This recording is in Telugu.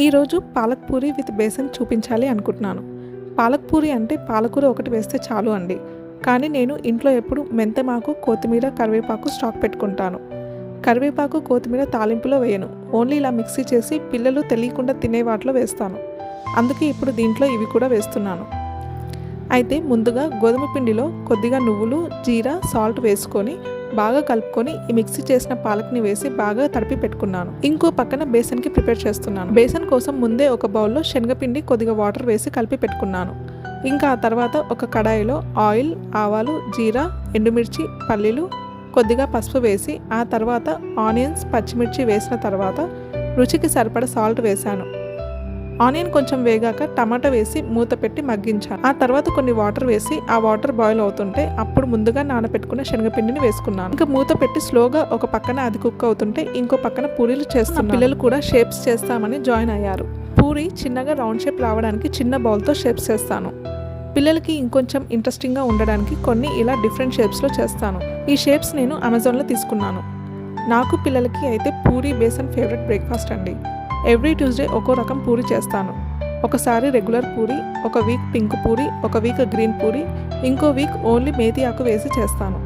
ఈరోజు పాలక్ పూరి విత్ బేసన్ చూపించాలి అనుకుంటున్నాను. పాలక్ పూరి అంటే పాలకూర ఒకటి వేస్తే చాలు అండి. కానీ నేను ఇంట్లో ఎప్పుడు మెంతమాకు, కొత్తిమీర, కరివేపాకు స్టాక్ పెట్టుకుంటాను. కరివేపాకు, కొత్తిమీర తాలింపులో వేయను. ఓన్లీ ఇలా మిక్సీ చేసి పిల్లలు తెలియకుండా తినే వాటిలో వేస్తాను. అందుకే ఇప్పుడు దీంట్లో ఇవి కూడా వేస్తున్నాను. అయితే ముందుగా గోధుమ పిండిలో కొద్దిగా నువ్వులు, జీరా, సాల్ట్ వేసుకొని బాగా కలుపుకొని ఈ మిక్సీ చేసిన పాలక్ని వేసి బాగా తడిపి పెట్టుకున్నాను. ఇంకో పక్కన బేసన్కి ప్రిపేర్ చేస్తున్నాను. బేసన్ కోసం ముందే ఒక బౌల్లో శనగపిండి, కొద్దిగా వాటర్ వేసి కలిపి పెట్టుకున్నాను. ఇంకా ఆ తర్వాత ఒక కడాయిలో ఆయిల్, ఆవాలు, జీరా, ఎండుమిర్చి, పల్లీలు, కొద్దిగా పసుపు వేసి ఆ తర్వాత ఆనియన్స్, పచ్చిమిర్చి వేసిన తర్వాత రుచికి సరిపడ సాల్ట్ వేశాను. ఆనియన్ కొంచెం వేగాక టమాటా వేసి మూత పెట్టి మగ్గించాను. ఆ తర్వాత కొన్ని వాటర్ వేసి ఆ వాటర్ బాయిల్ అవుతుంటే అప్పుడు ముందుగా నానబెట్టుకున్న శనగపిండిని వేసుకున్నాను. ఇంకా మూత పెట్టి స్లోగా ఒక పక్కన అది కుక్ అవుతుంటే ఇంకో పక్కన పూరీలు చేస్తున్నాను. పిల్లలు కూడా షేప్స్ చేస్తామని జాయిన్ అయ్యారు. పూరి చిన్నగా రౌండ్ షేప్ రావడానికి చిన్న బౌల్తో షేప్స్ చేస్తాను. పిల్లలకి ఇంకొంచెం ఇంట్రెస్టింగ్గా ఉండడానికి కొన్ని ఇలా డిఫరెంట్ షేప్స్లో చేస్తాను. ఈ షేప్స్ నేను అమెజాన్లో తీసుకున్నాను. నాకు పిల్లలకి అయితే పూరి బేసన్ ఫేవరెట్ బ్రేక్ఫాస్ట్ అండి. ఎవ్రీ ట్యూస్డే ఒక్కో రకం పూరి చేస్తాను. ఒకసారి రెగ్యులర్ పూరి, ఒక వీక్ పింక్ పూరి, ఒక వీక్ గ్రీన్ పూరి, ఇంకో వీక్ ఓన్లీ మేతి ఆకు వేసి చేస్తాను.